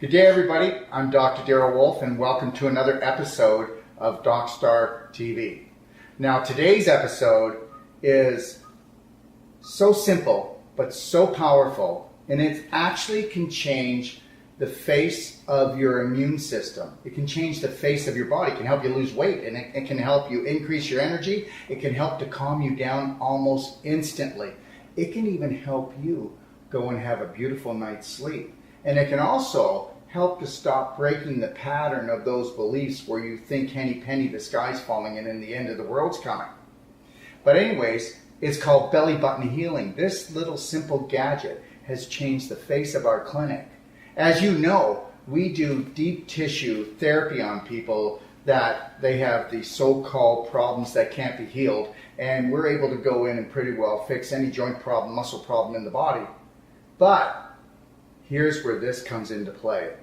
Good day, everybody. I'm Dr. Darrell Wolf, and welcome to another episode of DocStar TV. Now, today's episode is so simple, but so powerful, and it actually can change the face of your immune system. It can change the face of your body. It can help you lose weight, and it can help you increase your energy. It can help to calm you down almost instantly. It can even help you go and have a beautiful night's sleep. And it can also help to stop breaking the pattern of those beliefs where you think henny penny, the sky's falling and the end of the world's coming. But anyways, it's called belly button healing. This little simple gadget has changed the face of our clinic. As you know, we do deep tissue therapy on people that they have these so-called problems that can't be healed, and we're able to go in and pretty well fix any joint problem, muscle problem in the body. But here's where this comes into play.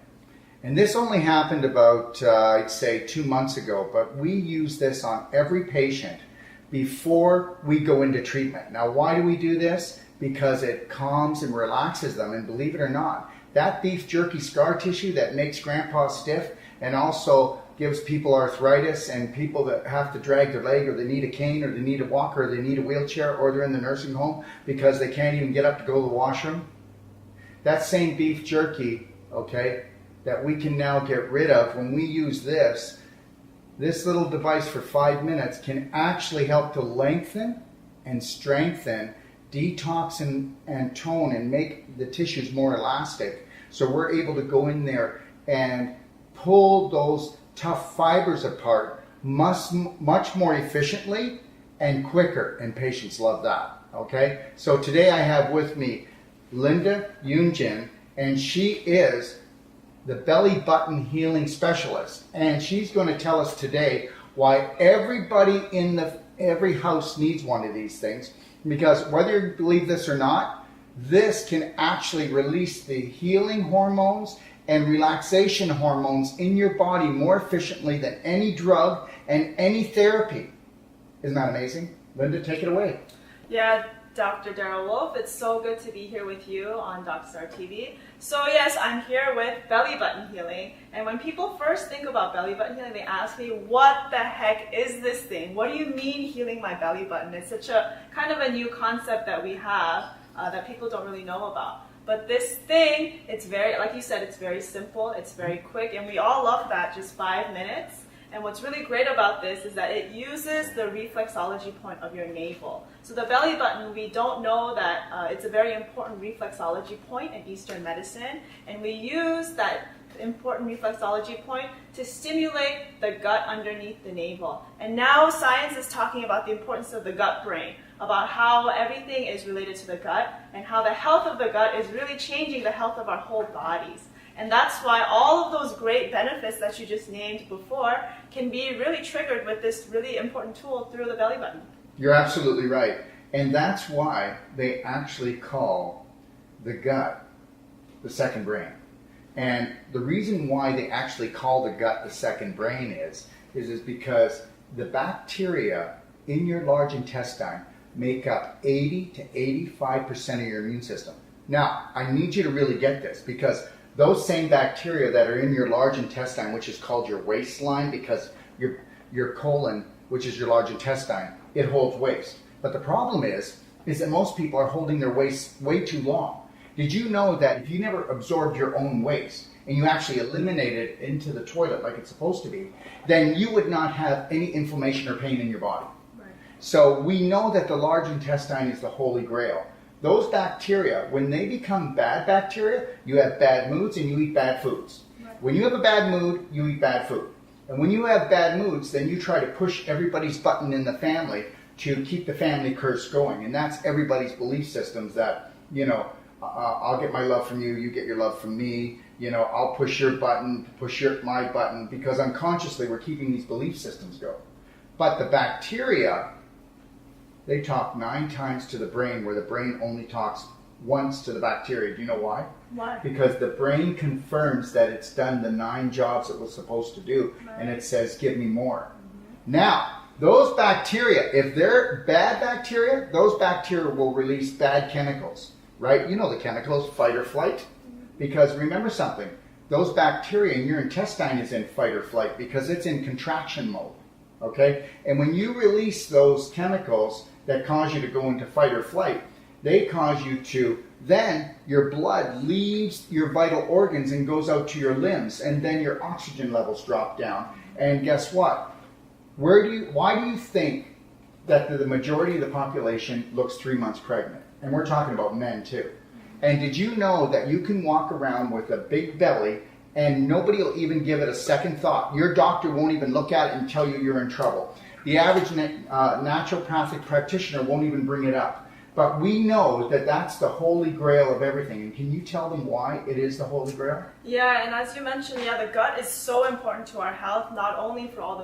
And this only happened about, I'd say 2 months ago, but we use this on every patient before we go into treatment. Now, why do we do this? Because it calms and relaxes them, and believe it or not, that beef jerky scar tissue that makes grandpa stiff and also gives people arthritis and people that have to drag their leg, or they need a cane, or they need a walker, or they need a wheelchair, or they're in the nursing home because they can't even get up to go to the washroom. That same beef jerky, okay, that we can now get rid of when we use this little device for 5 minutes can actually help to lengthen and strengthen, detox and tone, and make the tissues more elastic. So we're able to go in there and pull those tough fibers apart much more efficiently and quicker, and patients love that. Okay, so today I have with me Linda Yoonjin, and she is the belly button healing specialist, and she's going to tell us today why everybody in every house needs one of these things, because whether you believe this or not, this can actually release the healing hormones and relaxation hormones in your body more efficiently than any drug and any therapy. Isn't that amazing? Linda, take it away. Yeah, Dr. Darrell Wolf, it's so good to be here with you on DocStar TV. So yes, I'm here with belly button healing, and when people first think about belly button healing, they ask me, what the heck is this thing? What do you mean healing my belly button? It's such a kind of a new concept that we have that people don't really know about. But this thing, it's very, like you said, it's very simple, it's very quick, and we all love that, just 5 minutes. And what's really great about this is that it uses the reflexology point of your navel. So the belly button, we don't know that it's a very important reflexology point in Eastern medicine, and we use that important reflexology point to stimulate the gut underneath the navel. And now science is talking about the importance of the gut brain, about how everything is related to the gut, and how the health of the gut is really changing the health of our whole bodies. And that's why all of those great benefits that you just named before can be really triggered with this really important tool through the belly button. You're absolutely right. And that's why they actually call the gut the second brain. And the reason why they actually call the gut the second brain is because the bacteria in your large intestine make up 80 to 85% of your immune system. Now, I need you to really get this, because those same bacteria that are in your large intestine, which is called your waistline, because your colon, which is your large intestine, it holds waste. But the problem is that most people are holding their waste way too long. Did you know that if you never absorbed your own waste and you actually eliminate it into the toilet like it's supposed to be, then you would not have any inflammation or pain in your body? Right. So we know that the large intestine is the holy grail. Those bacteria, when they become bad bacteria, you have bad moods and you eat bad foods. Right. When you have a bad mood, you eat bad food. And when you have bad moods, then you try to push everybody's button in the family to keep the family curse going. And that's everybody's belief systems that, I'll get my love from you, you get your love from me, I'll push your button, my button, because unconsciously we're keeping these belief systems going. But the bacteria, they talk 9 times to the brain, where the brain only talks once to the bacteria. Do you know why? Why? Because the brain confirms that it's done the 9 jobs it was supposed to do, right, and it says, give me more. Mm-hmm. Now, those bacteria, if they're bad bacteria, those bacteria will release bad chemicals, right? You know the chemicals, fight or flight. Mm-hmm. Because remember something, those bacteria in your intestine is in fight or flight because it's in contraction mode. Okay? And when you release those chemicals that cause you to go into fight or flight, they cause you to, then your blood leaves your vital organs and goes out to your limbs, and then your oxygen levels drop down. And guess what? Why do you think that the majority of the population looks 3 months pregnant? And we're talking about men too. And did you know that you can walk around with a big belly and nobody will even give it a second thought? Your doctor won't even look at it and tell you you're in trouble. The average naturopathic practitioner won't even bring it up. But we know that that's the holy grail of everything. And can you tell them why it is the holy grail? Yeah, and as you mentioned, the gut is so important to our health, not only for all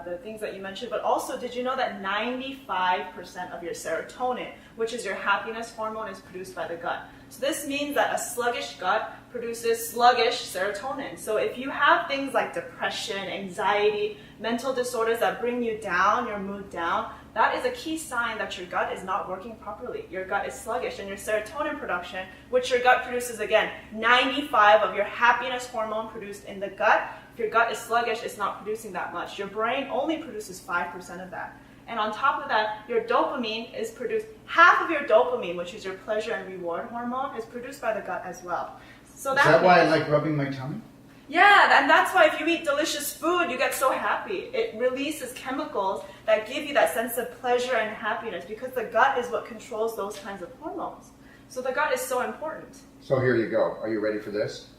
the things that you mentioned, but also, did you know that 95% of your serotonin, which is your happiness hormone, is produced by the gut? So this means that a sluggish gut produces sluggish serotonin. So if you have things like depression, anxiety, mental disorders that bring you down, your mood down, that is a key sign that your gut is not working properly. Your gut is sluggish, and your serotonin production, which your gut produces, again, 95 of your happiness hormone produced in the gut. If your gut is sluggish, it's not producing that much. Your brain only produces 5% of that. And on top of that, your dopamine is produced, half of your dopamine, which is your pleasure and reward hormone, is produced by the gut as well. So is that why I like rubbing my tummy? Yeah, and that's why if you eat delicious food, you get so happy. It releases chemicals that give you that sense of pleasure and happiness, because the gut is what controls those kinds of hormones. So the gut is so important. So here you go. Are you ready for this?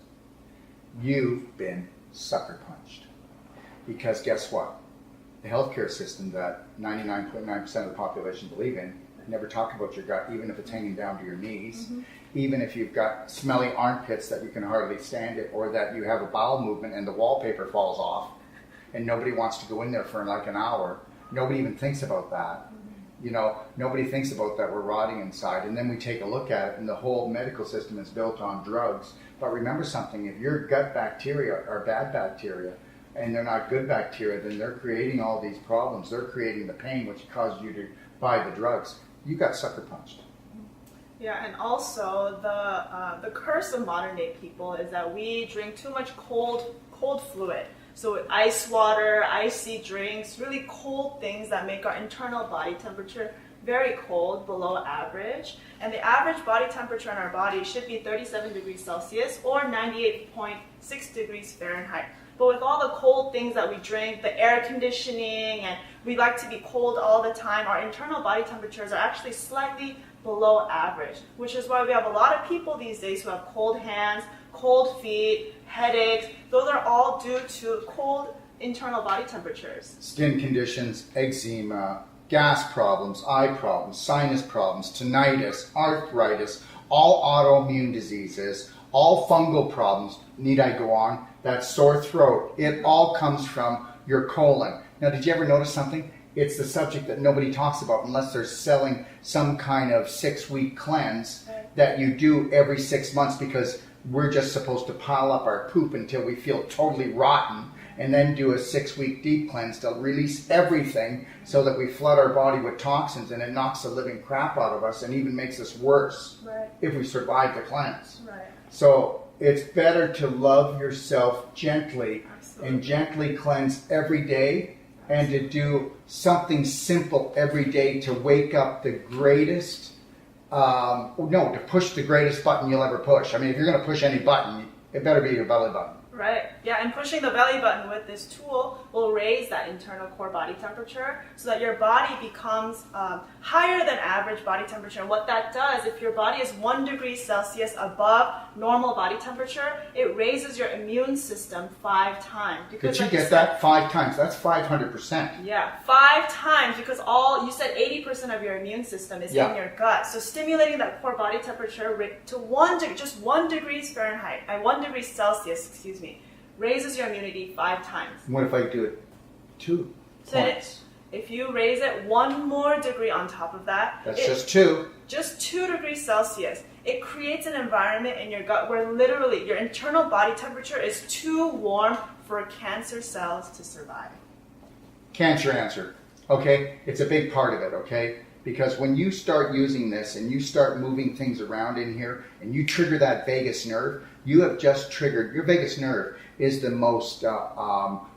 You've been sucker punched. Because guess what? The healthcare system that 99.9% of the population believe in never talk about your gut, even if it's hanging down to your knees. Mm-hmm. Even if you've got smelly armpits that you can hardly stand it, or that you have a bowel movement and the wallpaper falls off and nobody wants to go in there for like an hour. Nobody even thinks about that. Mm-hmm. You know, nobody thinks about that we're rotting inside. And then we take a look at it, and the whole medical system is built on drugs. But remember something, if your gut bacteria are bad bacteria and they're not good bacteria, then they're creating all these problems. They're creating the pain, which caused you to buy the drugs. You got sucker punched. Yeah, and also the curse of modern day people is that we drink too much cold fluid. So ice water, icy drinks, really cold things that make our internal body temperature very cold, below average. And the average body temperature in our body should be 37 degrees Celsius or 98.6 degrees Fahrenheit. But with all the cold things that we drink, the air conditioning, and we like to be cold all the time, our internal body temperatures are actually slightly below average, which is why we have a lot of people these days who have cold hands, cold feet, headaches. Those are all due to cold internal body temperatures. Skin conditions, eczema, gas problems, eye problems, sinus problems, tinnitus, arthritis, all autoimmune diseases, all fungal problems. Need I go on? That sore throat, it all comes from your colon. Now, did you ever notice something? It's the subject that nobody talks about unless they're selling some kind of 6-week cleanse that you do every 6 months, because we're just supposed to pile up our poop until we feel totally rotten, and then do a 6-week deep cleanse to release everything so that we flood our body with toxins, and it knocks the living crap out of us and even makes us worse if we survive the cleanse. Right. So it's better to love yourself gently and gently cleanse every day, and to do something simple every day to wake up the greatest, to push the greatest button you'll ever push. I mean, if you're going to push any button, it better be your belly button. Right. Yeah, and pushing the belly button with this tool will raise that internal core body temperature so that your body becomes higher than average body temperature. And what that does, if your body is 1 degree Celsius above normal body temperature, it raises your immune system 5 times. Because did you get that? 5 times. That's 500%. Yeah, 5 times, because you said 80% of your immune system is in your gut. So stimulating that core body temperature to just 1 degree Fahrenheit, 1 degree Celsius, excuse me, raises your immunity 5 times. What if I do it 2 points? If you raise it 1 more degree on top of that, that's just 2. Just 2 degrees Celsius. It creates an environment in your gut where literally your internal body temperature is too warm for cancer cells to survive. Cancer answer. Okay? It's a big part of it, okay? Because when you start using this and you start moving things around in here and you trigger that vagus nerve, you have just triggered, your vagus nerve is the most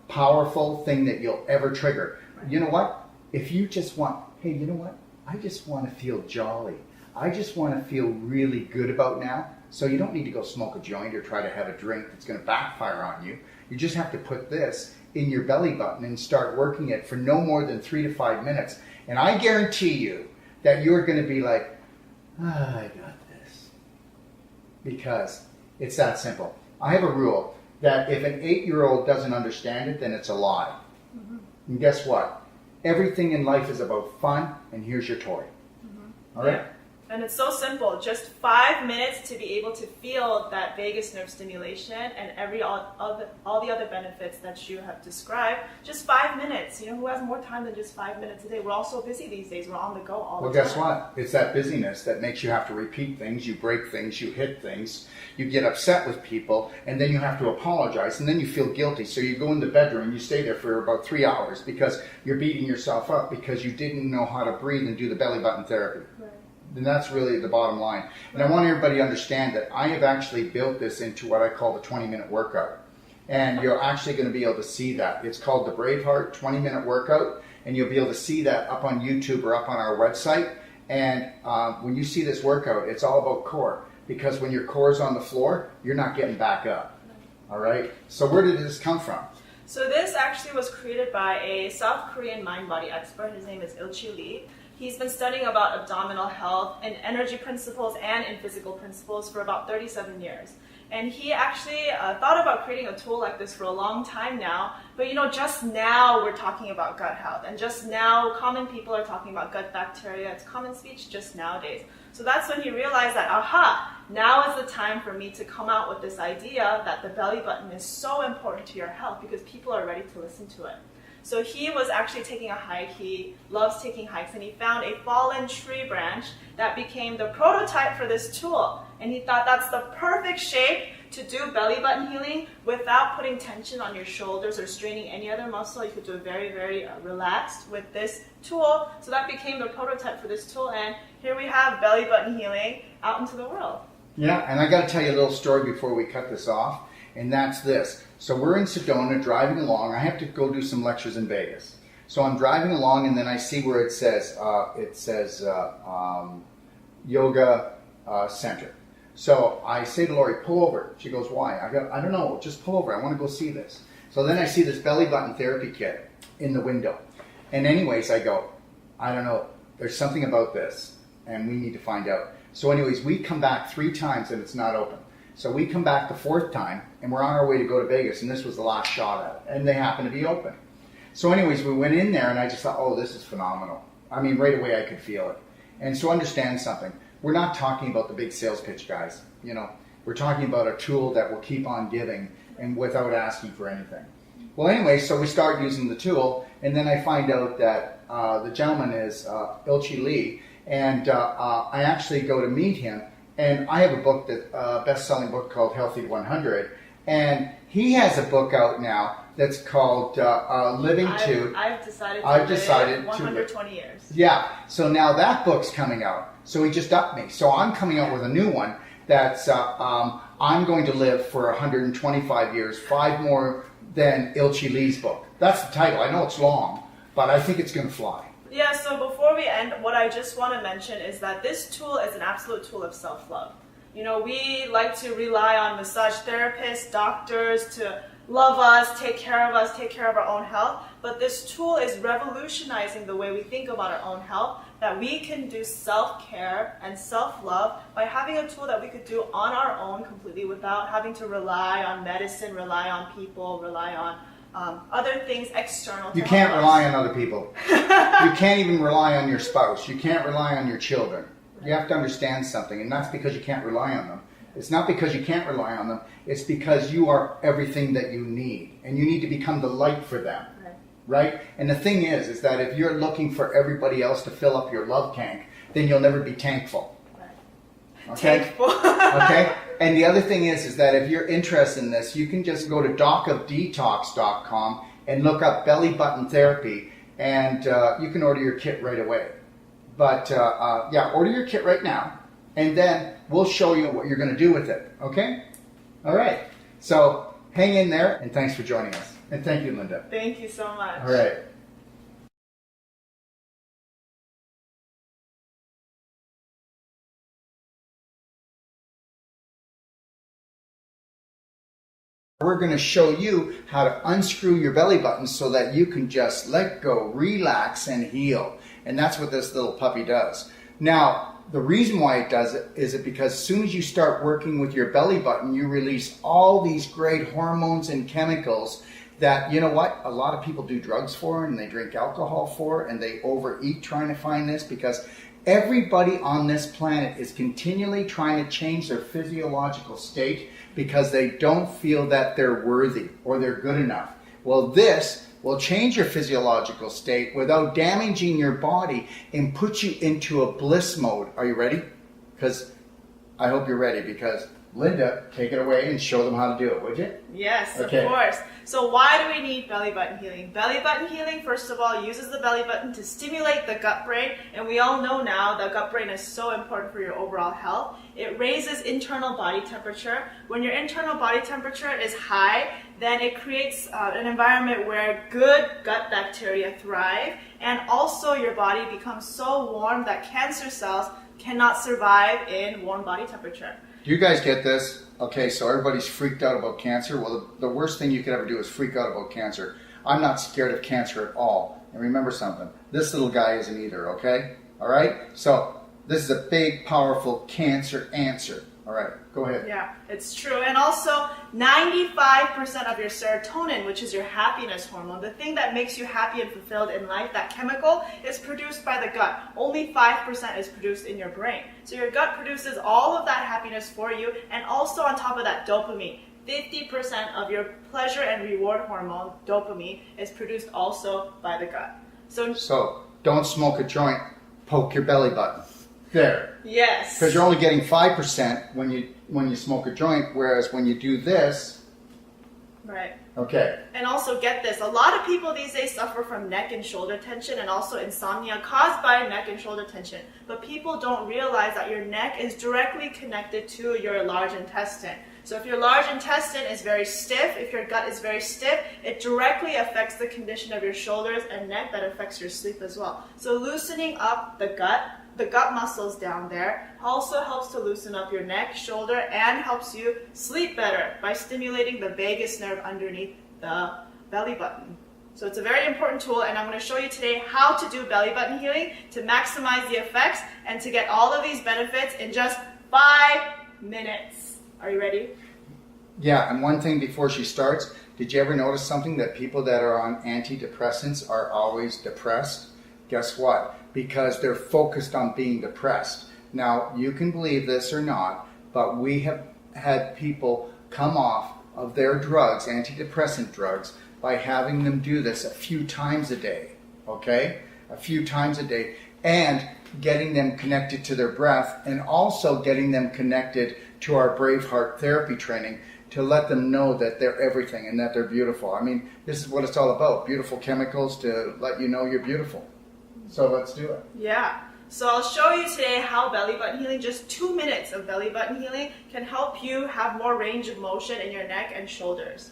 powerful thing that you'll ever trigger. You know what? If you just want, hey, you know what? I just want to feel jolly. I just want to feel really good about now. So you don't need to go smoke a joint or try to have a drink that's going to backfire on you. You just have to put this in your belly button and start working it for no more than 3 to 5 minutes. And I guarantee you that you're going to be like, I got this. Because it's that simple. I have a rule that if an 8-year-old doesn't understand it, then it's a lie. Mm-hmm. And guess what? Everything in life is about fun, and here's your toy. Mm-hmm. All right? Yeah. And it's so simple. Just 5 minutes to be able to feel that vagus nerve stimulation and all the other benefits that you have described. Just 5 minutes. You know, who has more time than just 5 minutes a day? We're all so busy these days. We're on the go all the time. Well, guess what? It's that busyness that makes you have to repeat things. You break things. You hit things. You get upset with people, and then you have to apologize, and then you feel guilty. So you go in the bedroom and you stay there for about 3 hours because you're beating yourself up because you didn't know how to breathe and do the belly button therapy. Right. And that's really the bottom line. And I want everybody to understand that I have actually built this into what I call the 20-minute workout. And you're actually going to be able to see that. It's called the Braveheart 20-minute workout. And you'll be able to see that up on YouTube or up on our website. And when you see this workout, it's all about core. Because when your core is on the floor, you're not getting back up. All right? So where did this come from? So this actually was created by a South Korean mind-body expert. His name is Yoonjin Lee. He's been studying about abdominal health and energy principles and in physical principles for about 37 years. And he actually thought about creating a tool like this for a long time now. But you know, just now we're talking about gut health. And just now common people are talking about gut bacteria. It's common speech just nowadays. So that's when he realized that, aha, now is the time for me to come out with this idea that the belly button is so important to your health because people are ready to listen to it. So he was actually taking a hike. He loves taking hikes, and he found a fallen tree branch that became the prototype for this tool. And he thought that's the perfect shape to do belly button healing without putting tension on your shoulders or straining any other muscle. You could do it very, very relaxed with this tool. So that became the prototype for this tool, and here we have belly button healing out into the world. Yeah, and I got to tell you a little story before we cut this off, and that's this. So we're in Sedona driving along. I have to go do some lectures in Vegas. So I'm driving along, and then I see where it says yoga center. So I say to Lori, pull over. She goes, why? I go, I don't know, just pull over. I want to go see this. So then I see this belly button therapy kit in the window. And anyways, I go, I don't know, there's something about this, and we need to find out. So anyways, we come back 3 times, and it's not open. So we come back the 4th time, and we're on our way to go to Vegas, and this was the last shot at it, and they happen to be open. So anyways, we went in there, and I just thought, oh, this is phenomenal. I mean, right away I could feel it. And so understand something. We're not talking about the big sales pitch, guys. You know, we're talking about a tool that will keep on giving and without asking for anything. Well, anyway, so we start using the tool, and then I find out that the gentleman is Yoonjin Lee, and I actually go to meet him. And I have a book, best-selling book called Healthy 100, and he has a book out now that's called Living to. I've decided to 120 years. Yeah, so now that book's coming out. So he just upped me. So I'm coming out with a new one that's I'm going to live for 125 years, 5 more than Yoonjin Lee's book. That's the title. I know it's long, but I think it's going to fly. Yeah, so before we end, what I just want to mention is that this tool is an absolute tool of self-love. You know, we like to rely on massage therapists, doctors to love us, take care of us, take care of our own health. But this tool is revolutionizing the way we think about our own health, that we can do self-care and self-love by having a tool that we could do on our own completely without having to rely on medicine, rely on people, rely on other things external to You can't rely on other people. You can't even rely on your spouse. You can't rely on your children. Right. You have to understand something, and that's because you can't rely on them. It's not because you can't rely on them. It's because you are everything that you need, and you need to become the light for them. Right? And the thing is that if you're looking for everybody else to fill up your love tank, then you'll never be tankful. Okay? Okay? And the other thing is that if you're interested in this, you can just go to docofdetox.com and look up belly button therapy, and you can order your kit right away. But yeah, order your kit right now, and then we'll show you what you're going to do with it. Okay? All right. So hang in there, and thanks for joining us. And thank you, Linda. Thank you so much. All right. We're going to show you how to unscrew your belly button so that you can just let go, relax, and heal. And that's what this little puppy does. Now, the reason why it does it is because as soon as you start working with your belly button, you release all these great hormones and chemicals that, you know what, a lot of people do drugs for, and they drink alcohol for, and they overeat trying to find this, because everybody on this planet is continually trying to change their physiological state because they don't feel that they're worthy or they're good enough. Well, this will change your physiological state without damaging your body and put you into a bliss mode. Are you ready? Because I hope you're ready, because Linda, take it away and show them how to do it, would you? Yes, Okay. of course. So why do we need belly button healing? Belly button healing, first of all, uses the belly button to stimulate the gut brain. And we all know now that gut brain is so important for your overall health. It raises internal body temperature. When your internal body temperature is high, then it creates an environment where good gut bacteria thrive. And also your body becomes so warm that cancer cells cannot survive in warm body temperature. Do you guys get this? Okay, so everybody's freaked out about cancer. Well, the worst thing you could ever do is freak out about cancer. I'm not scared of cancer at all. And remember something, this little guy isn't either, okay? All right? So this is a big, powerful cancer answer. All right, go ahead. Yeah, it's true. And also, 95% of your serotonin, which is your happiness hormone, the thing that makes you happy and fulfilled in life, that chemical, is produced by the gut. Only 5% is produced in your brain. So your gut produces all of that happiness for you, and also on top of that, dopamine. 50% of your pleasure and reward hormone, dopamine, is produced also by the gut. So don't smoke a joint, poke your belly button. There. Yes. Because you're only getting 5% when you smoke a joint, whereas when you do this. Right. Okay. And also get this, a lot of people these days suffer from neck and shoulder tension and also insomnia caused by neck and shoulder tension. But people don't realize that your neck is directly connected to your large intestine. So if your large intestine is very stiff, if your gut is very stiff, it directly affects the condition of your shoulders and neck. That affects your sleep as well. So loosening up the gut muscles down there also helps to loosen up your neck, shoulder, and helps you sleep better by stimulating the vagus nerve underneath the belly button. So it's a very important tool, and I'm going to show you today how to do belly button healing to maximize the effects and to get all of these benefits in just 5 minutes. Are you ready? Yeah, and one thing before she starts, did you ever notice something, that people that are on antidepressants are always depressed? Guess what? Because they're focused on being depressed. Now, you can believe this or not, but we have had people come off of their drugs, antidepressant drugs, by having them do this a few times a day, okay? A few times a day, and getting them connected to their breath, and also getting them connected to our Braveheart therapy training to let them know that they're everything and that they're beautiful. I mean, this is what it's all about, beautiful chemicals to let you know you're beautiful. So let's do it. Yeah. So I'll show you today how belly button healing, just 2 minutes of belly button healing, can help you have more range of motion in your neck and shoulders.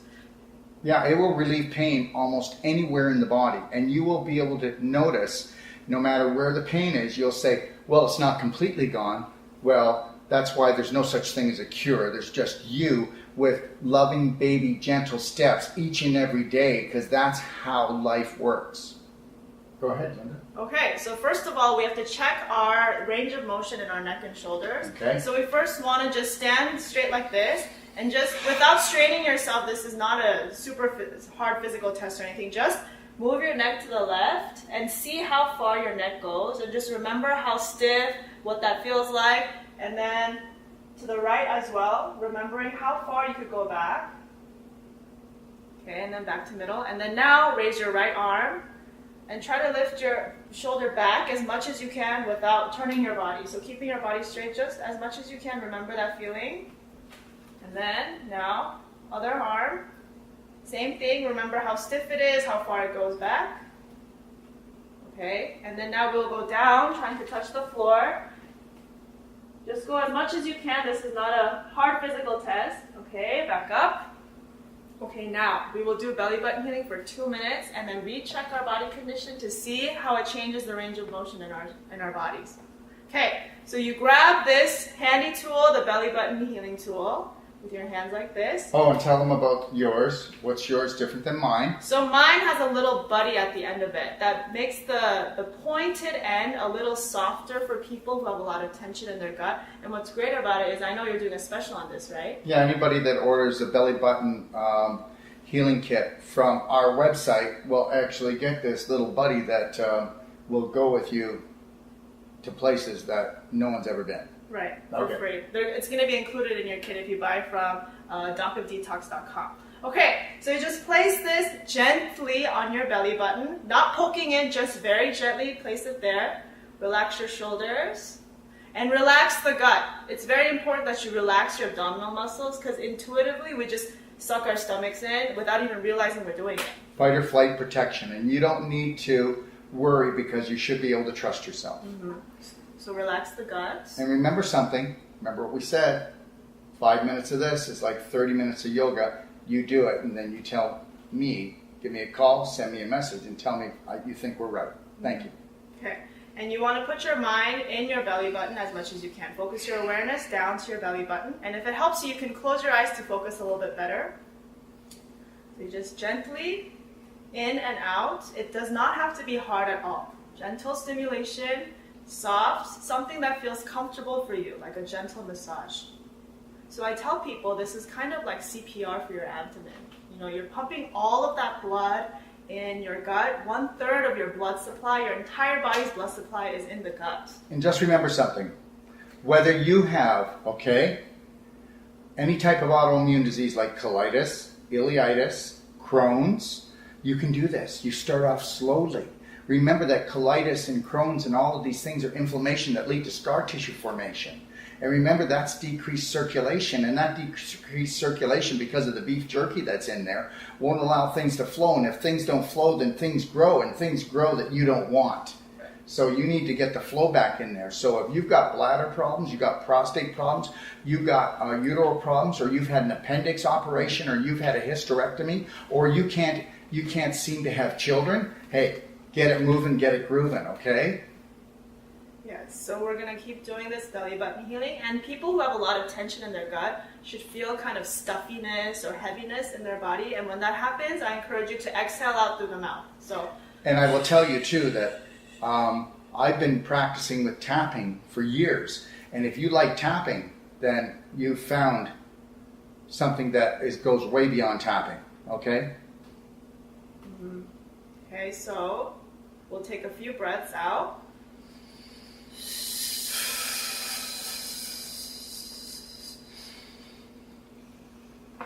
Yeah, it will relieve pain almost anywhere in the body. And you will be able to notice, no matter where the pain is, you'll say, well, it's not completely gone. Well, that's why there's no such thing as a cure. There's just you with loving, baby, gentle steps each and every day, because that's how life works. Go ahead, Linda. Okay, so first of all, we have to check our range of motion in our neck and shoulders. Okay. So we first want to just stand straight like this, and just without straining yourself, this is not a super hard physical test or anything, just move your neck to the left and see how far your neck goes, and just remember how stiff, what that feels like, and then to the right as well, remembering how far you could go back. Okay, and then back to middle, and then now raise your right arm, and try to lift your shoulder back as much as you can without turning your body. So keeping your body straight just as much as you can. Remember that feeling. And then now, other arm. Same thing. Remember how stiff it is, how far it goes back. Okay, and then now we'll go down, trying to touch the floor. Just go as much as you can. This is not a hard physical test. Okay, back up. Okay, now we will do belly button healing for 2 minutes and then recheck our body condition to see how it changes the range of motion in our bodies. Okay, so you grab this handy tool, the belly button healing tool, with your hands like this. Oh, and tell them about yours. What's yours different than mine? So mine has a little buddy at the end of it that makes the pointed end a little softer for people who have a lot of tension in their gut. And what's great about it is I know you're doing a special on this, right? Yeah, anybody that orders a belly button healing kit from our website will actually get this little buddy that will go with you to places that no one's ever been. Right, for free. It's going to be included in your kit if you buy from docofdetox.com. Okay, so you just place this gently on your belly button, not poking in, just very gently place it there. Relax your shoulders and relax the gut. It's very important that you relax your abdominal muscles because intuitively we just suck our stomachs in without even realizing we're doing it. Fight or flight protection, and you don't need to worry because you should be able to trust yourself. Mm-hmm. So relax the guts. And remember something. Remember what we said. 5 minutes of this is like 30 minutes of yoga. You do it, and then you tell me, give me a call, send me a message, and tell me you think we're right. Thank you. Okay. And you want to put your mind in your belly button as much as you can. Focus your awareness down to your belly button. And if it helps you, you can close your eyes to focus a little bit better. So you just gently in and out. It does not have to be hard at all. Gentle stimulation. Soft, something that feels comfortable for you, like a gentle massage. So I tell people this is kind of like CPR for your abdomen. You know, you're pumping all of that blood in your gut. 1/3 of your blood supply, your entire body's blood supply is in the gut. And just remember something. Whether you have, any type of autoimmune disease like colitis, ileitis, Crohn's, you can do this. You start off slowly. Remember that colitis and Crohn's and all of these things are inflammation that lead to scar tissue formation. And remember that's decreased circulation, and that decreased circulation because of the beef jerky that's in there won't allow things to flow. And if things don't flow, then things grow, and things grow that you don't want. So you need to get the flow back in there. So if you've got bladder problems, you've got prostate problems, you've got uterine problems, or you've had an appendix operation, or you've had a hysterectomy, or you can't seem to have children, hey, get it moving, get it grooving, okay? Yes, so we're going to keep doing this belly button healing. And people who have a lot of tension in their gut should feel kind of stuffiness or heaviness in their body. And when that happens, I encourage you to exhale out through the mouth. And I will tell you, too, that I've been practicing with tapping for years. And if you like tapping, then you've found something that goes way beyond tapping, okay? Mm-hmm. Okay, so we'll take a few breaths out.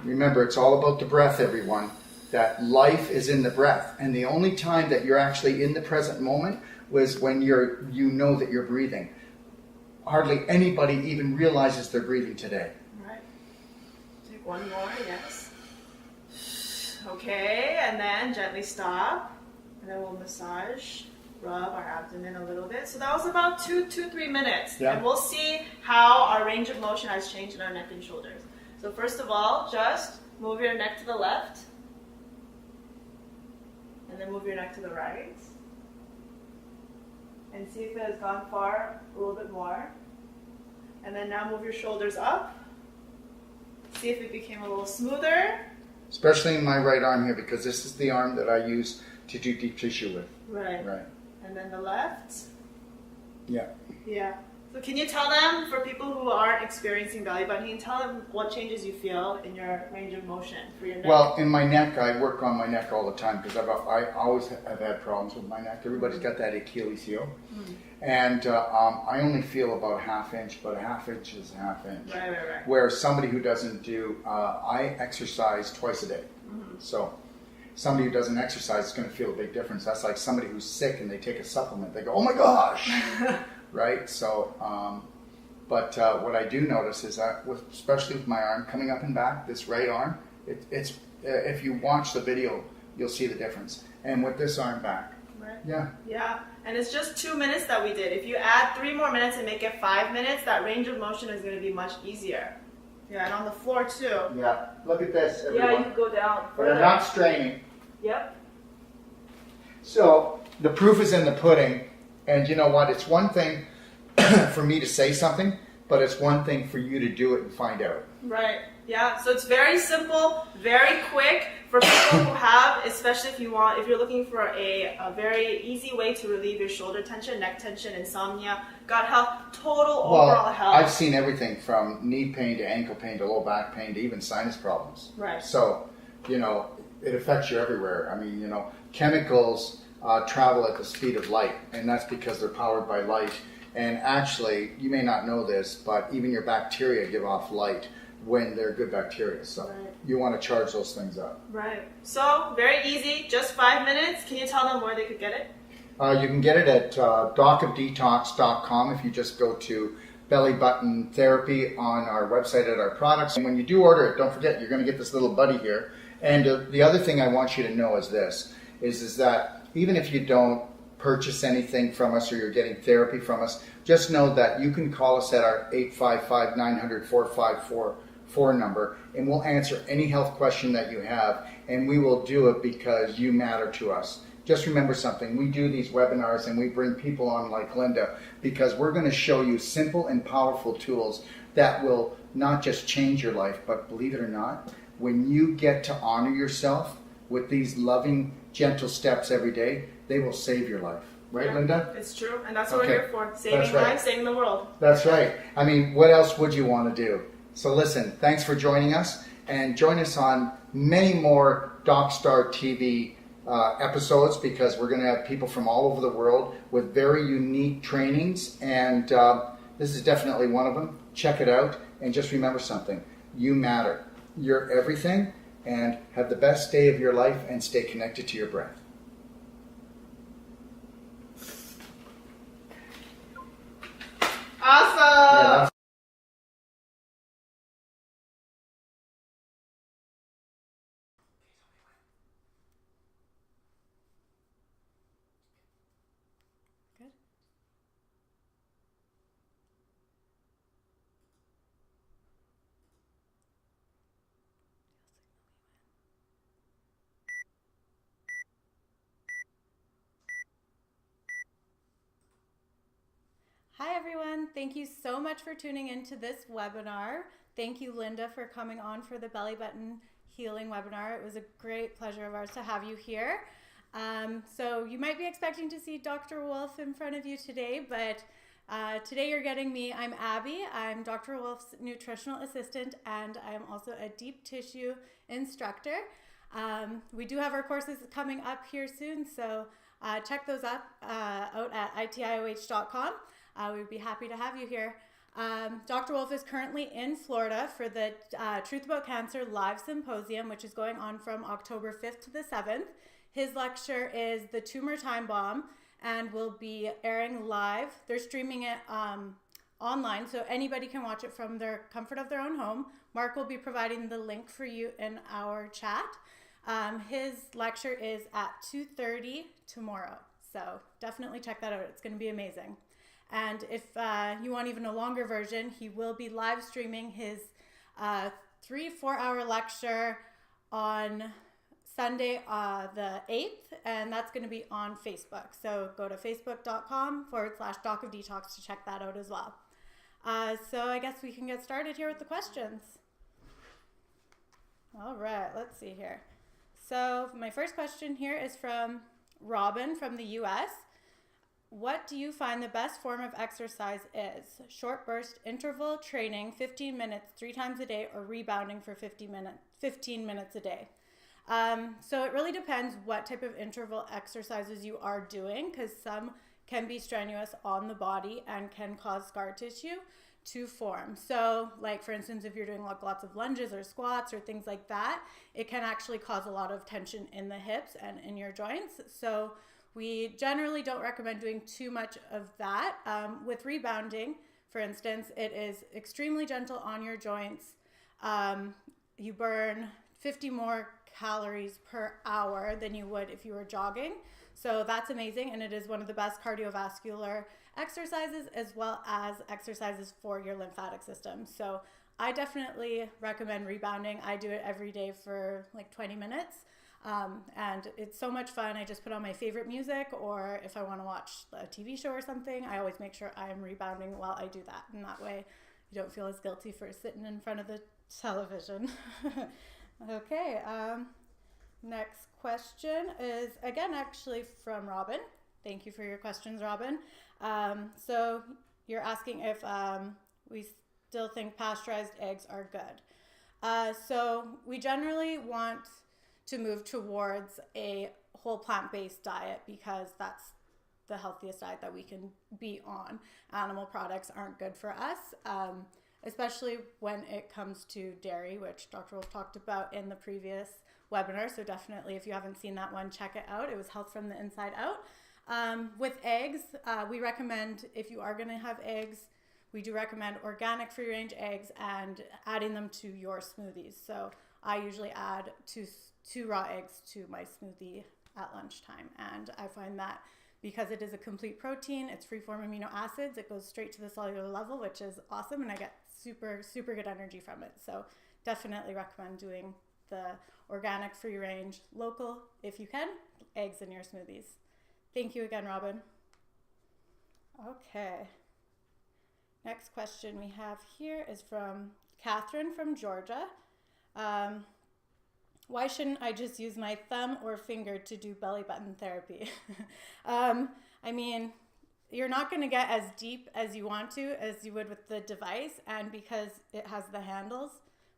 Remember, it's all about the breath, everyone. That life is in the breath. And the only time that you're actually in the present moment was when you know that you're breathing. Hardly anybody even realizes they're breathing today. All right. Take one more, yes. Okay, and then gently stop. And then we'll massage, rub our abdomen a little bit. So that was about 3 minutes. Yeah. And we'll see how our range of motion has changed in our neck and shoulders. So first of all, just move your neck to the left. And then move your neck to the right. And see if it has gone far a little bit more. And then now move your shoulders up. See if it became a little smoother. Especially in my right arm here, because this is the arm that I use to do deep tissue with. Right. And then the left. Yeah. Yeah. So can you tell them, for people who aren't experiencing belly button healing, tell them what changes you feel in your range of motion for your neck? Well, in my neck, I work on my neck all the time because I always have had problems with my neck. Everybody's got that Achilles heel. And I only feel about a half inch, but a half inch is a half inch. Right. Where somebody who doesn't do, I exercise twice a day. So somebody who doesn't exercise is going to feel a big difference. That's like somebody who's sick and they take a supplement. They go, oh my gosh! Right? So, but what I do notice is that, especially with my arm coming up and back, this right arm, it's if you watch the video, you'll see the difference. And with this arm back, Right. Yeah. Yeah, and it's just 2 minutes that we did. If you add 3 more minutes and make it 5 minutes, that range of motion is going to be much easier. Yeah, and on the floor too. Yeah. Look at this, everyone. Yeah, you can go down But further. I'm not straining. Yep. So the proof is in the pudding. And you know what? It's one thing for me to say something, but it's one thing for you to do it and find out. Right. Yeah. So it's very simple, very quick for people who have, especially if you're looking for a very easy way to relieve your shoulder tension, neck tension, insomnia, gut health, total overall health. I've seen everything from knee pain to ankle pain to low back pain to even sinus problems. Right. So, it affects you everywhere. I mean, chemicals travel at the speed of light, and that's because they're powered by light. And actually, you may not know this, but even your bacteria give off light when they're good bacteria. So you want to charge those things up. Right. So very easy, just 5 minutes. Can you tell them where they could get it? You can get it at docofdetox.com if you just go to belly button therapy on our website at our products. And when you do order it, don't forget you're going to get this little buddy here. And the other thing I want you to know is this, is that even if you don't purchase anything from us or you're getting therapy from us, just know that you can call us at our 855-900-4544 number, and we'll answer any health question that you have, and we will do it because you matter to us. Just remember something, we do these webinars and we bring people on like Linda because we're going to show you simple and powerful tools that will not just change your life, but believe it or not, when you get to honor yourself with these loving, gentle steps every day, they will save your life. Right, Linda? It's true, and that's what we're here for. Saving That's right. lives, saving the world. That's right. I mean, what else would you want to do? So listen, thanks for joining us, and join us on many more DocStar TV episodes because we're going to have people from all over the world with very unique trainings, and this is definitely one of them. Check it out, and just remember something. You matter. You're everything, and have the best day of your life, and stay connected to your breath. Awesome! Yeah, Good. Hi everyone, thank you so much for tuning into this webinar. Thank you, Linda, for coming on for the belly button healing webinar. It was a great pleasure of ours to have you here. So you might be expecting to see Dr. Wolf in front of you today, but today you're getting me. I'm Abby. I'm Dr. Wolf's nutritional assistant, and I'm also a deep tissue instructor. We do have our courses coming up here soon, so check those out at itioh.com. We'd be happy to have you here. Dr. Wolf is currently in Florida for the Truth About Cancer Live Symposium, which is going on from October 5th to the 7th. His lecture is The Tumor Time Bomb and will be airing live. They're streaming it online, so anybody can watch it from their comfort of their own home. Mark will be providing the link for you in our chat. His lecture is at 2:30 tomorrow, so definitely check that out. It's going to be amazing. And if you want even a longer version, he will be live streaming his 3-4 hour lecture on Sunday the 8th, and that's going to be on Facebook. So go to facebook.com/Doc of Detox to check that out as well. So I guess we can get started here with the questions. All right, let's see here. So my first question here is from Robin from the US. What do you find the best form of exercise is? Short burst interval training, 15 minutes 3 times a day, or rebounding for 15 minutes a day? So it really depends what type of interval exercises you are doing, because some can be strenuous on the body and can cause scar tissue to form. So like for instance, if you're doing lots of lunges or squats or things like that, it can actually cause a lot of tension in the hips and in your joints. So we generally don't recommend doing too much of that. With rebounding, for instance, it is extremely gentle on your joints. You burn 50 more calories per hour than you would if you were jogging. So that's amazing, and it is one of the best cardiovascular exercises as well as exercises for your lymphatic system. So I definitely recommend rebounding. I do it every day for like 20 minutes. And it's so much fun. I just put on my favorite music, or if I want to watch a TV show or something, I always make sure I'm rebounding while I do that. And that way you don't feel as guilty for sitting in front of the television. Okay, next question is again actually from Robin. Thank you for your questions, Robin. So you're asking if we still think pasteurized eggs are good. So we generally want to move towards a whole plant-based diet because that's the healthiest diet that we can be on. Animal products aren't good for us, especially when it comes to dairy, which Dr. Wolf talked about in the previous webinar. So definitely, if you haven't seen that one, check it out. It was Health from the Inside Out. With eggs, we recommend, if you are going to have eggs, we do recommend organic free-range eggs and adding them to your smoothies. So I usually add two raw eggs to my smoothie at lunchtime, and I find that because it is a complete protein, it's free-form amino acids, it goes straight to the cellular level, which is awesome, and I get super good energy from it. So definitely recommend doing the organic free-range local, if you can, eggs in your smoothies. Thank you again, Robin. Okay, next question we have here is from Catherine from Georgia. Why shouldn't I just use my thumb or finger to do belly button therapy? I mean, you're not going to get as deep as you want to as you would with the device, and because it has the handles,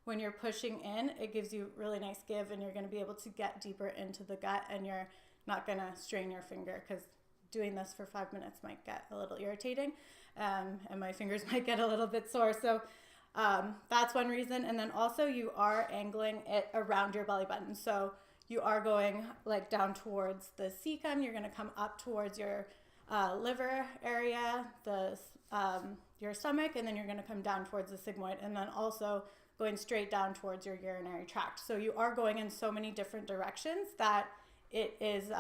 when you're pushing in, it gives you really nice give, and you're going to be able to get deeper into the gut, and you're not going to strain your finger, because doing this for 5 minutes might get a little irritating, and my fingers might get a little bit sore. So that's one reason. And then also you are angling it around your belly button. So you are going like down towards the cecum. You're going to come up towards your liver area, your stomach, and then you're going to come down towards the sigmoid, and then also going straight down towards your urinary tract. So you are going in so many different directions that it is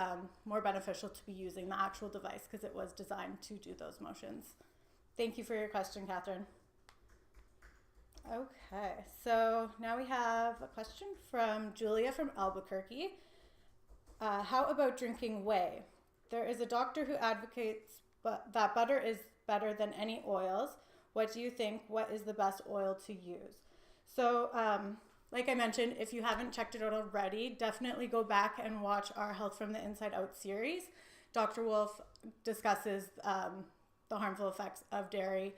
more beneficial to be using the actual device because it was designed to do those motions. Thank you for your question, Catherine. Okay, so now we have a question from Julia from Albuquerque. How about drinking whey? There is a doctor who advocates that butter is better than any oils. What do you think? What is the best oil to use? So, like I mentioned, if you haven't checked it out already, definitely go back and watch our Health from the Inside Out series. Dr. Wolf discusses the harmful effects of dairy,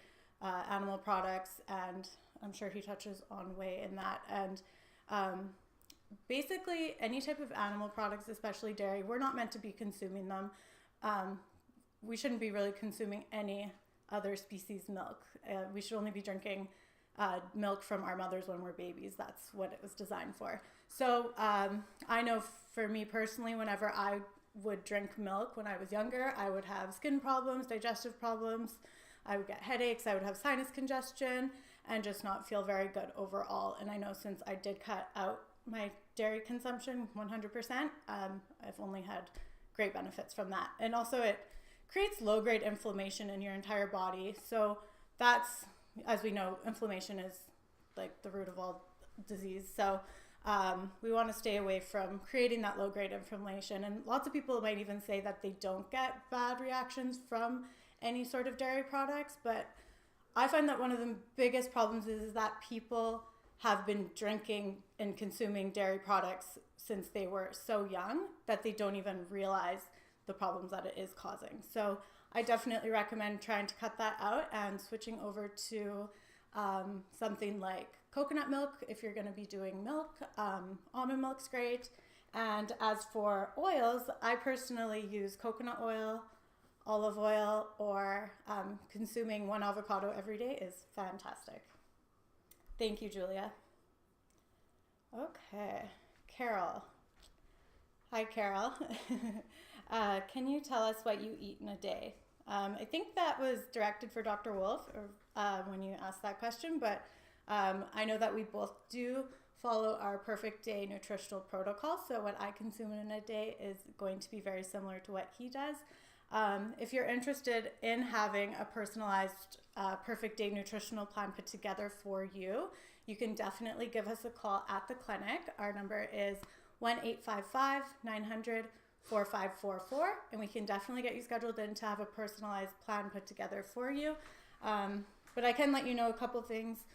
animal products, and I'm sure he touches on whey in that. And basically, any type of animal products, especially dairy, we're not meant to be consuming them. We shouldn't be really consuming any other species' milk. We should only be drinking milk from our mothers when we're babies. That's what it was designed for. So I know for me personally, whenever I would drink milk when I was younger, I would have skin problems, digestive problems. I would get headaches, I would have sinus congestion, and just not feel very good overall. And I know since I did cut out my dairy consumption 100%, I've only had great benefits from that. And also it creates low-grade inflammation in your entire body. So that's, as we know, inflammation is like the root of all disease. So we want to stay away from creating that low-grade inflammation. And lots of people might even say that they don't get bad reactions from any sort of dairy products, but I find that one of the biggest problems is that people have been drinking and consuming dairy products since they were so young that they don't even realize the problems that it is causing. So I definitely recommend trying to cut that out and switching over to something like coconut milk if you're going to be doing milk. Almond milk's great. And as for oils, I personally use coconut oil, olive oil, or consuming one avocado every day is fantastic. Thank you, Julia. Okay, Carol. Hi, Carol. Can you tell us what you eat in a day? I think that was directed for Dr. Wolf when you asked that question, but I know that we both do follow our perfect day nutritional protocol, so what I consume in a day is going to be very similar to what he does. If you're interested in having a personalized perfect day nutritional plan put together for you, you can definitely give us a call at the clinic. Our number is 1-855-900-4544, and we can definitely get you scheduled in to have a personalized plan put together for you. But I can let you know a couple things.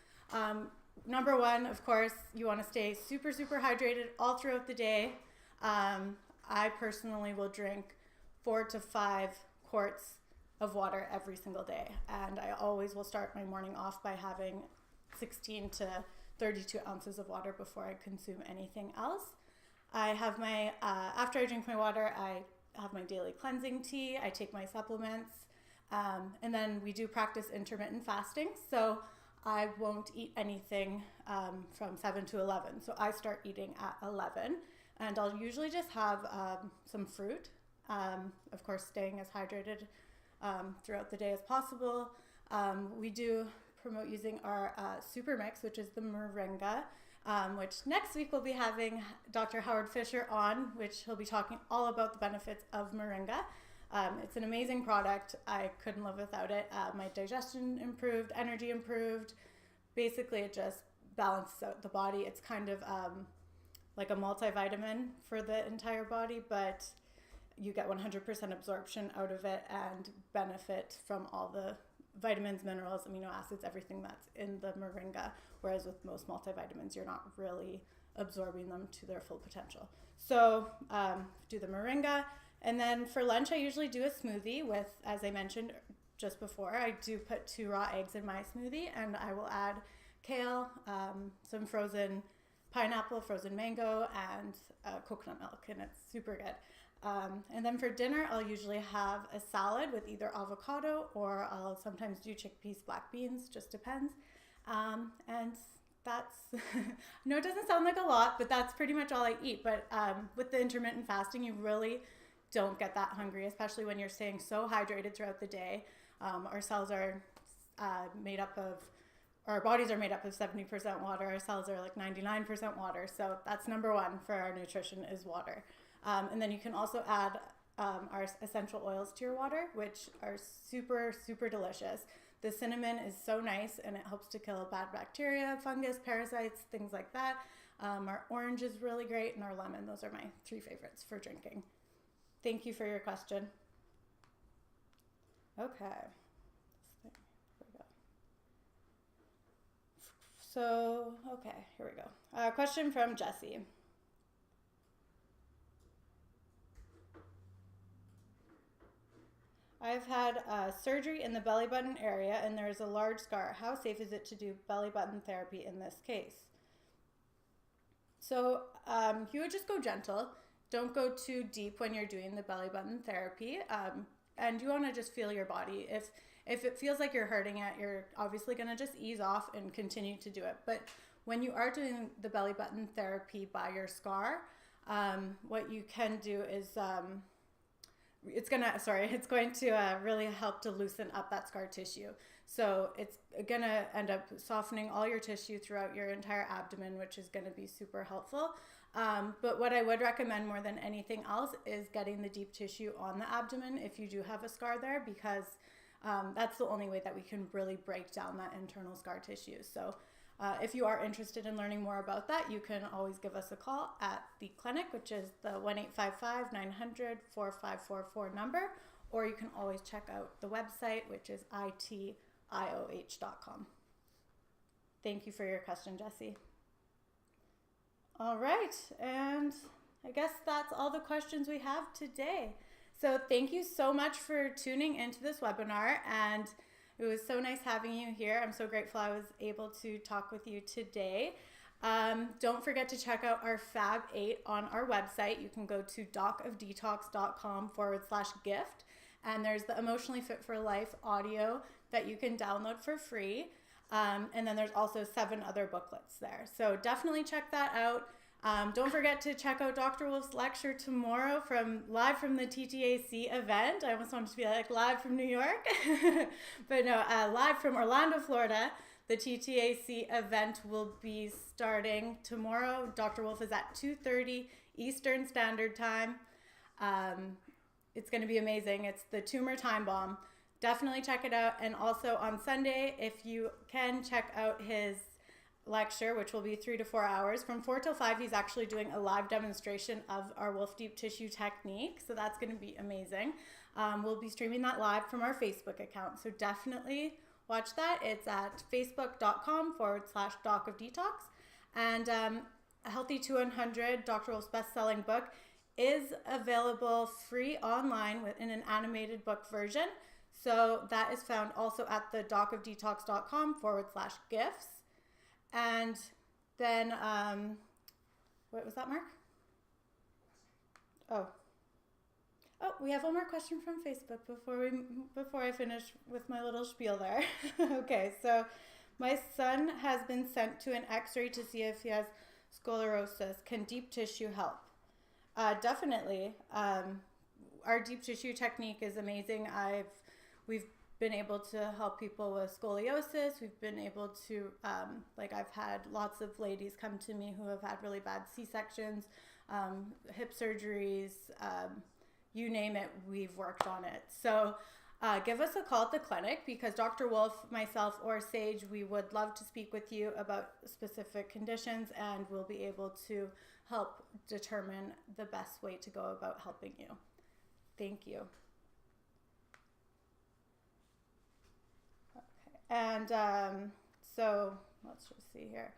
Number one, of course, you want to stay super, super hydrated all throughout the day. I personally will drink 4 to 5 quarts of water every single day, and I always will start my morning off by having 16 to 32 ounces of water before I consume anything else. I have my, after I drink my water, I have my daily cleansing tea, I take my supplements, and then we do practice intermittent fasting, so I won't eat anything from 7 to 11. So I start eating at 11, and I'll usually just have some fruit, of course staying as hydrated throughout the day as possible. We do promote using our super mix, which is the moringa, which next week we'll be having Dr. Howard Fisher on, which he'll be talking all about the benefits of moringa. It's an amazing product. I couldn't live without it. My digestion improved, energy improved. Basically, it just balances out the body. It's kind of like a multivitamin for the entire body, but you get 100% absorption out of it and benefit from all the vitamins, minerals, amino acids, everything that's in the moringa, whereas with most multivitamins, you're not really absorbing them to their full potential. So do the moringa. And then for lunch, I usually do a smoothie with, as I mentioned just before, I do put 2 raw eggs in my smoothie, and I will add kale, some frozen pineapple, frozen mango, and coconut milk, and it's super good. And then for dinner, I'll usually have a salad with either avocado, or I'll sometimes do chickpeas, black beans, just depends. And that's, I know it doesn't sound like a lot, but that's pretty much all I eat. But with the intermittent fasting, you really don't get that hungry, especially when you're staying so hydrated throughout the day. Our cells are made up of, our bodies are made up of 70% water. Our cells are like 99% water. So that's number one for our nutrition is water. And then you can also add our essential oils to your water, which are super, super delicious. The cinnamon is so nice, and it helps to kill bad bacteria, fungus, parasites, things like that. Our orange is really great, and our lemon. Those are my 3 favorites for drinking. Thank you for your question. Okay. Here we go. So, okay, here we go. Question from Jesse. I've had surgery in the belly button area, and there's a large scar. How safe is it to do belly button therapy in this case? So you would just go gentle. Don't go too deep when you're doing the belly button therapy. And you want to just feel your body. If it feels like you're hurting it, you're obviously going to just ease off and continue to do it. But when you are doing the belly button therapy by your scar, what you can do is it's going to really help to loosen up that scar tissue. So it's going to end up softening all your tissue throughout your entire abdomen, which is going to be super helpful. But what I would recommend more than anything else is getting the deep tissue on the abdomen if you do have a scar there, because that's the only way that we can really break down that internal scar tissue. So if you are interested in learning more about that, you can always give us a call at the clinic, which is the 1-855-900-4544 number, or you can always check out the website, which is itioh.com. Thank you for your question, Jesse. All right, and I guess that's all the questions we have today. So thank you so much for tuning into this webinar, and it was so nice having you here. I'm so grateful I was able to talk with you today. Don't forget to check out our Fab 8 on our website. You can go to docofdetox.com/gift, and there's the Emotionally Fit for Life audio that you can download for free. And then there's also 7 other booklets there. So definitely check that out. Don't forget to check out Dr. Wolf's lecture tomorrow live from the TTAC event. I almost wanted to be like live from New York, but no, live from Orlando, Florida. The TTAC event will be starting tomorrow. Dr. Wolf is at 2:30 Eastern Standard Time. It's going to be amazing. It's the tumor time bomb. Definitely check it out. And also on Sunday, if you can, check out his lecture, which will be 3 to 4 hours. From 4 till 5, he's actually doing a live demonstration of our Wolf Deep Tissue technique. So that's going to be amazing. We'll be streaming that live from our Facebook account. So definitely watch that. It's at facebook.com/Doc of Detox. And Healthy to 100, Dr. Wolf's best-selling book, is available free online in an animated book version. So that is found also at the docofdetox.com/gifts. And then, what was that, Mark? Oh, we have one more question from Facebook before I finish with my little spiel there. Okay, so my son has been sent to an X-ray to see if he has sclerosis. Can deep tissue help? Definitely. Our deep tissue technique is amazing. We've been able to help people with scoliosis. We've been able to, I've had lots of ladies come to me who have had really bad C-sections, hip surgeries, you name it, we've worked on it. So give us a call at the clinic, because Dr. Wolf, myself, or Sage, we would love to speak with you about specific conditions, and we'll be able to help determine the best way to go about helping you. Thank you. Okay. And so let's just see here.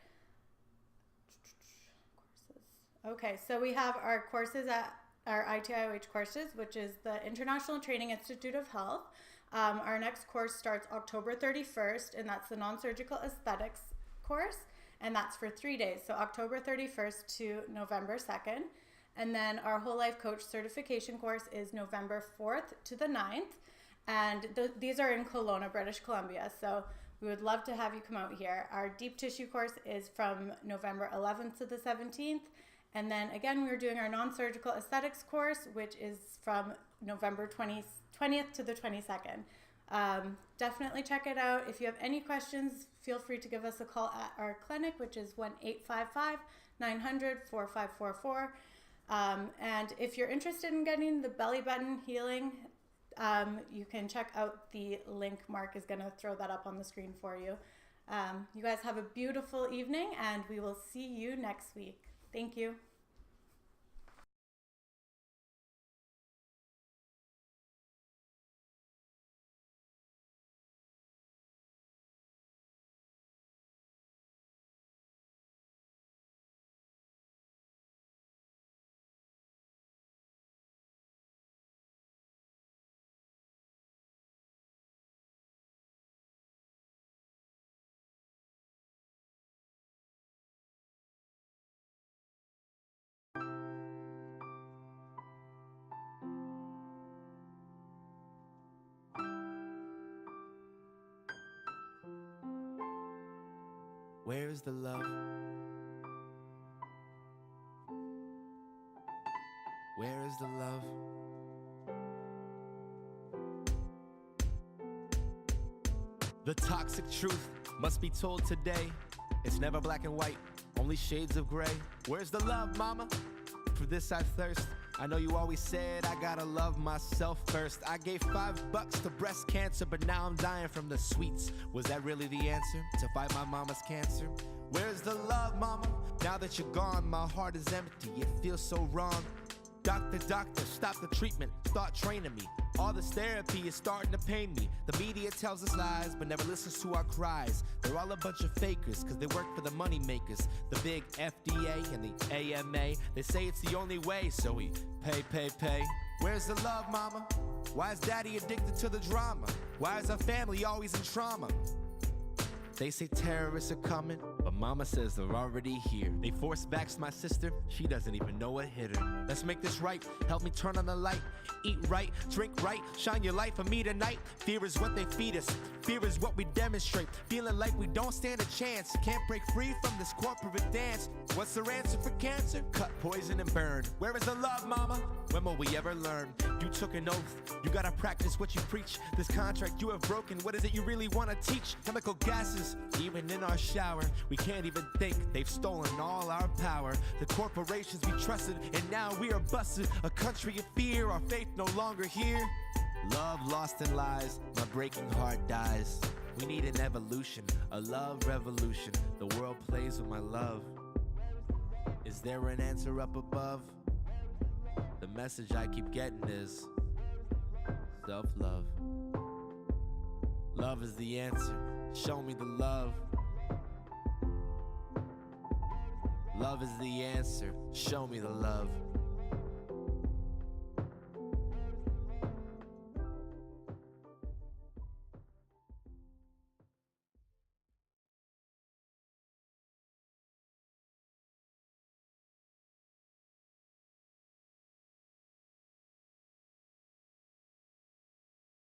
Courses. Okay, so we have our courses at our ITIOH courses, which is the International Training Institute of Health. Our next course starts October 31st, and that's the non-surgical aesthetics course, and that's for 3 days, so October 31st to November 2nd. And then our Whole Life Coach certification course is November 4th to the 9th, and these are in Kelowna, British Columbia, so we would love to have you come out here. Our deep tissue course is from November 11th to the 17th, and then again, we're doing our non-surgical aesthetics course, which is from November 20th to the 22nd. Definitely check it out. If you have any questions, feel free to give us a call at our clinic, which is 1-855-900-4544. And if you're interested in getting the belly button healing, you can check out the link. Mark is going to throw that up on the screen for you. You guys have a beautiful evening, and we will see you next week. Thank you. Where is the love? Where is the love? The toxic truth must be told today. It's never black and white, only shades of gray. Where's the love, mama? For this I thirst. I know you always said I gotta love myself first. I gave $5 to breast cancer, but now I'm dying from the sweets. Was that really the answer to fight my mama's cancer? Where's the love, mama? Now that you're gone, my heart is empty. It feels so wrong. Doctor, stop the treatment. Start training me. All this therapy is starting to pain me. The media tells us lies, but never listens to our cries. They're all a bunch of fakers, cause they work for the money makers. The big FDA and the AMA. They say it's the only way, so we pay. Where's the love, mama? Why is daddy addicted to the drama? Why is our family always in trauma? They say terrorists are coming, but mama says they're already here. They force vaxxed my sister, she doesn't even know what hit her. Let's make this right, help me turn on the light. Eat right, drink right, shine your light for me tonight. Fear is what they feed us, fear is what we demonstrate. Feeling like we don't stand a chance, can't break free from this corporate dance. What's their answer for cancer? Cut, poison, and burn. Where is the love, mama? When will we ever learn? You took an oath, you gotta practice what you preach. This contract you have broken, what is it you really wanna teach? Chemical gases, even in our shower. We can't even think, they've stolen all our power. The corporations we trusted, and now we are busted. A country of fear, our faith no longer here. Love lost in lies, my breaking heart dies. We need an evolution, a love revolution. The world plays with my love. Is there an answer up above? The message I keep getting is self-love. Love is the answer, show me the love. Love is the answer, show me the love.